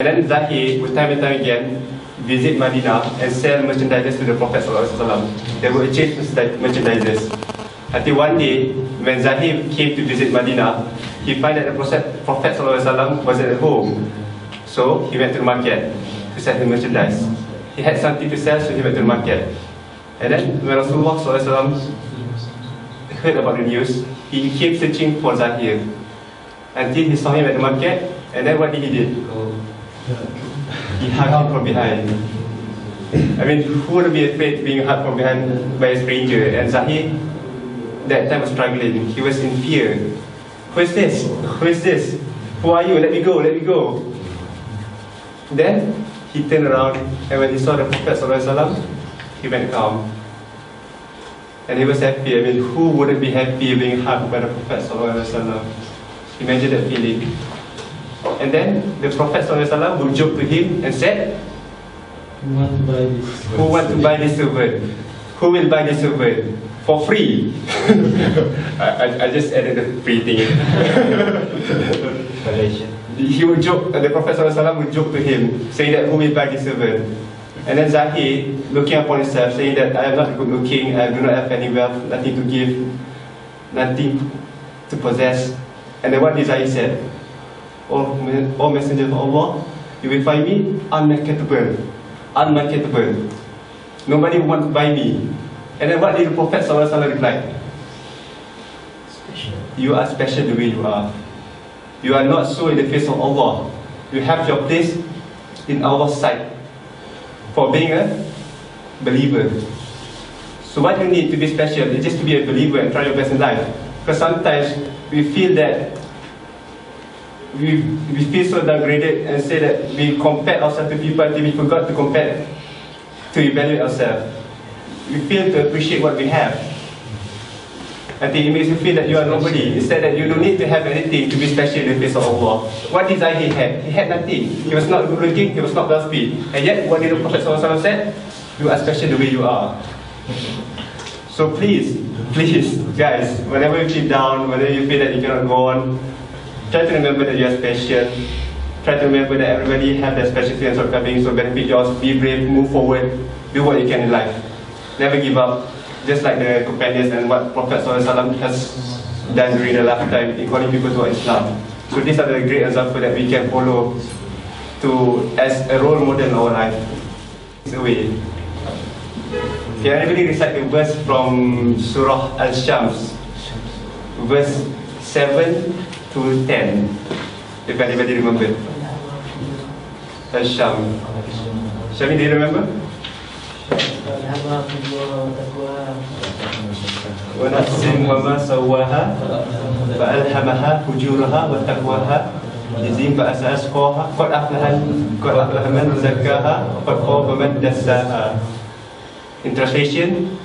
And then Zahir would time and time again visit Madinah and sell merchandises to the Prophet ﷺ. They would exchange merchandises. Until one day, when Zahir came to visit Madinah, he found that the Prophet ﷺ wasn't at home. So he went to the market to sell his merchandise. He had something to sell, so he went to the market. And then when Rasulullah ﷺ heard about the news, he came searching for Zahir until he saw him at the market. And then what did he do? He hugged him from behind. I mean, who would be afraid of being hugged from behind by a stranger? And Zahir, that time, was struggling. He was in fear. Who is this? Who is this? Who are you? Let me go, let me go. Then he turned around, and when he saw the Prophet ﷺ, he went calm. And he was happy. I mean, who wouldn't be happy being hugged by the Prophet ﷺ? Imagine that feeling. And then the Prophet ﷺ would joke to him and said, Who want to buy this? Who want to buy this servant? Who will buy this servant? For free. I just added the free thing. He would joke, the Prophet ﷺ would joke to him, saying that who will buy this servant? And then Zahir, looking upon himself, saying that I am not good looking, I do not have any wealth, nothing to give, nothing to possess. And then what did Zahir said? Oh Messenger of Allah, you will find me unmarketable. Unmarketable. Nobody will want to buy me. And then what did the Prophet ﷺ reply? Special. You are special the way you are. You are not so in the face of Allah. You have your place in Allah's sight for being a believer. So what you need to be special is just to be a believer and try your best in life. Because sometimes we feel that we feel so degraded and say that we compare ourselves to people until we forgot to compare, to evaluate ourselves. We fail to appreciate what we have. Until it makes you feel that you are nobody. Instead that you don't need to have anything to be special in the face of Allah. What did Zahir have? He had nothing. He was not good looking, he was not wealthy. And yet, what did the Prophet ﷺ say? You are special the way you are. So please, guys, whenever you feel down, whenever you feel that you cannot go on, try to remember that you are special. Try to remember that everybody have their special and shortcomings, so benefit yours. Be brave, move forward, do what you can in life. Never give up, just like the companions and what Prophet ﷺ has done during the lifetime in calling people to Islam. So these are the great examples that we can follow as a role model in our life. It's a way. Can anybody recite the verse from Surah Al-Shams, verse 7 to 10, if anybody remember? Al-Shams. Shami, do you remember? ونفس وما سواها فألهمها فجورها وتقواها يزين فأساسها قد أفلح من زكاها قد خاب من دساها. In translation,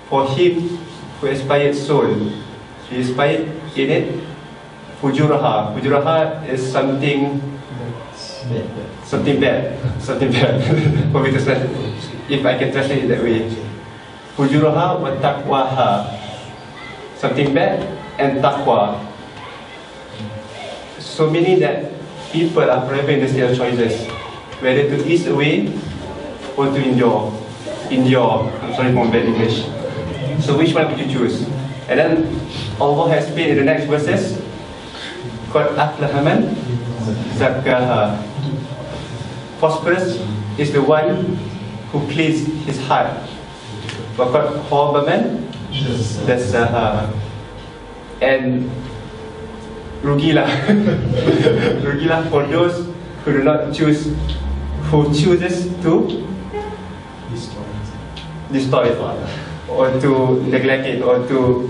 for him who aspired soul, he aspired in it fujuraha. Fujuraha is something bad. For me to translate, if I can translate it that way. Fujuraha wa taqwaha. Something bad and taqwa. So meaning that people are forever in the state of choices, whether to ease away or to endure. I'm sorry for my bad English. So which one would you choose? And then Allah has said in the next verses, Qad aflaha man zakkaha. Prosperous is the one who cleans his heart. Wa qad khaba man dassaha. And rugilah rugilah for those who do not choose, who chooses to destroy it, or to neglect it, or to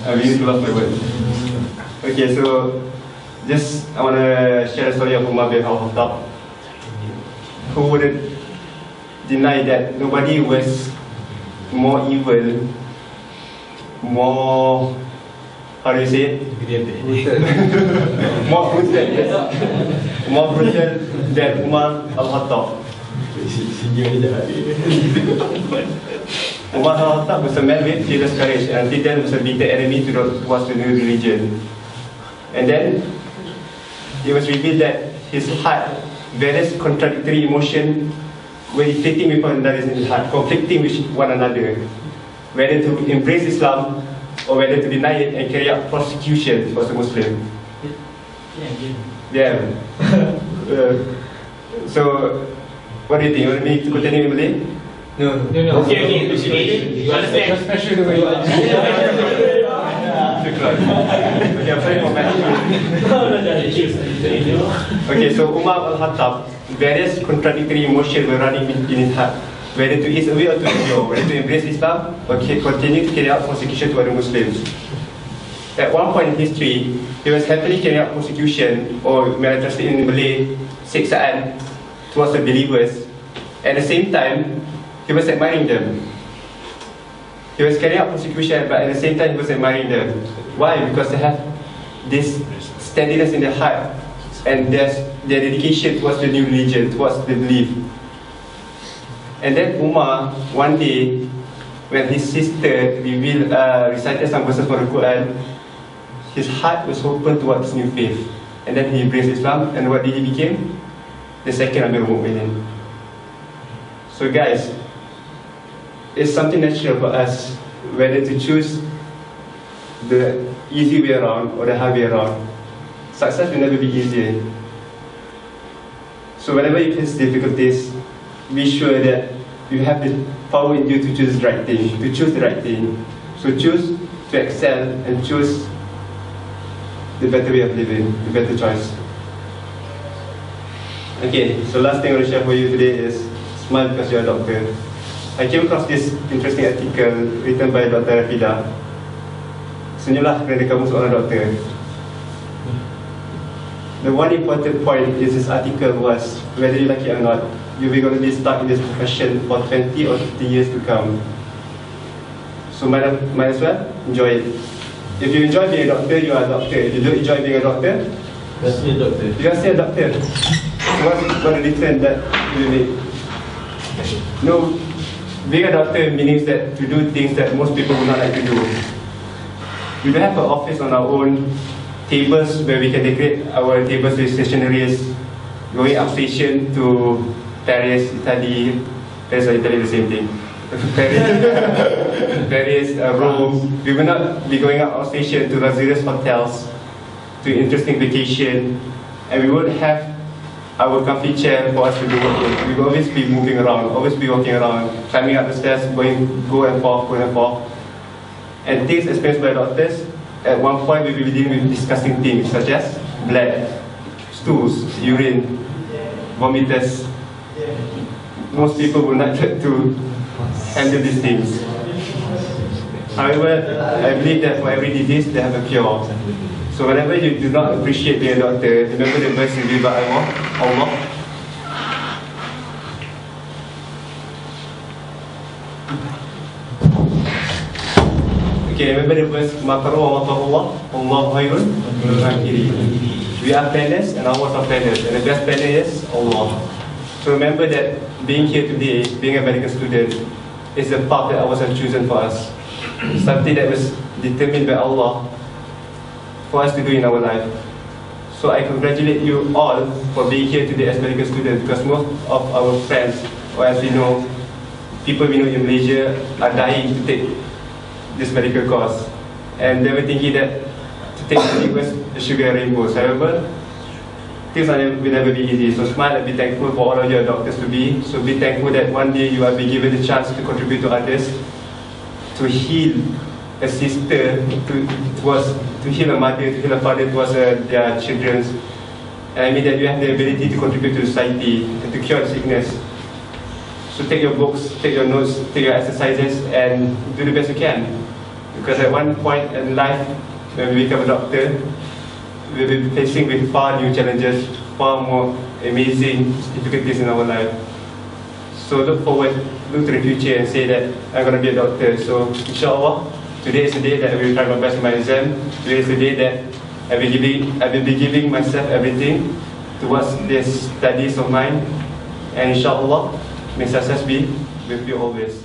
I really lost my word. Okay, so just I want to share a story of Umar bin Khattab, who wouldn't deny that nobody was more evil, more, how do you say it? more brutal, yes. More brutal than Umar al-Khattab. Umar al-Khattab was a man with fearless courage, and until then was a bitter enemy towards the new religion. And then it was revealed that his heart, various contradictory emotions were afflicting with one another in his heart, conflicting with one another, whether to embrace Islam or whether to deny it and carry out persecution towards the Muslim. Yeah. So, what do you think? You want me to continue in Malay? No. Okay. You understand? Especially the way you Okay, I'm sorry for my Okay, so Umar al-Khattab, various contradictory emotions were running in his heart, whether to ease away or to endure, whether to embrace Islam or continue to carry out persecution to other Muslims. At one point in history, he was happily carrying out persecution, or may I translate in Malay, siksaan, towards the believers. At the same time, he was admiring them. He was carrying out persecution, but at the same time he was admiring them. Why? Because they have this steadiness in their heart and their dedication towards the new religion, towards the belief. And then Umar, one day, when his sister recited some verses from the Quran, his heart was open towards new faith. And then he embraced Islam, and what did he become? The second Amir al-Mu'minin. So guys, it's something natural for us whether to choose the easy way around or the hard way around. Success will never be easy. So whenever you face difficulties, be sure that you have the power in you to choose the right thing, to choose the right thing. So choose to excel and choose the better way of living, the better choice. Okay, so last thing I will share for you today is smile because you're a doctor. I came across this interesting article written by Dr. Rafida. Senyumlah kerana kamu seorang doktor. The one important point is this article was, whether you like it or not, you'll be going to be stuck in this profession for 20 or 50 years to come. So might as well enjoy it. If you enjoy being a doctor, you are a doctor. If you don't enjoy being a doctor, you're still a doctor. You are still a doctor. So what's the difference that you make? No. Being a doctor means that to do things that most people would not like to do. We don't have an office on our own, tables where we can decorate our tables with stationaries, going outstation to Paris, Italy. Paris or Italy, the same thing. Paris, Rome. We will not be going out outstation to luxurious hotels, to interesting vacation, and we won't have our comfy chair for us to do work in. We will always be moving around, always be walking around, climbing up the stairs, go and forth. And things experienced by doctors, at one point we will be dealing with disgusting things such as blood, stools, urine, vomitus. Most people will not get to handle these things. However, I believe that for every disease they have a cure. So whenever you do not appreciate being a doctor, remember the verse revealed by Allah. Okay, remember the verse, Makaru wa makarullah, Allahu khairun makirin. We are planners and ours are planners, and the best planner is Allah. So remember that being here today, being a medical student, is the path that Allah has chosen for us. Something that was determined by Allah for us to do in our life. So I congratulate you all for being here today as medical students, because most of our friends, or as we know, people we know in Malaysia are dying to take this medical course, and they were thinking that to take the was the sugar rainbows. However, things will never be easy. So smile and be thankful for all of your doctors to be. So be thankful that one day you will be given the chance to contribute to others, to heal a sister, to heal a mother, to heal a father towards their children. And I mean that you have the ability to contribute to society and to cure sickness. So take your books, take your notes, take your exercises, and do the best you can. Because at one point in life, when we become a doctor, we'll be facing with far new challenges, far more amazing difficulties in our life. So look forward, look to the future and say that I'm going to be a doctor. So inshallah, today is the day that I will try my best in my exam. Today is the day that I will be giving myself everything towards this studies of mine. And inshallah, may success be with you always.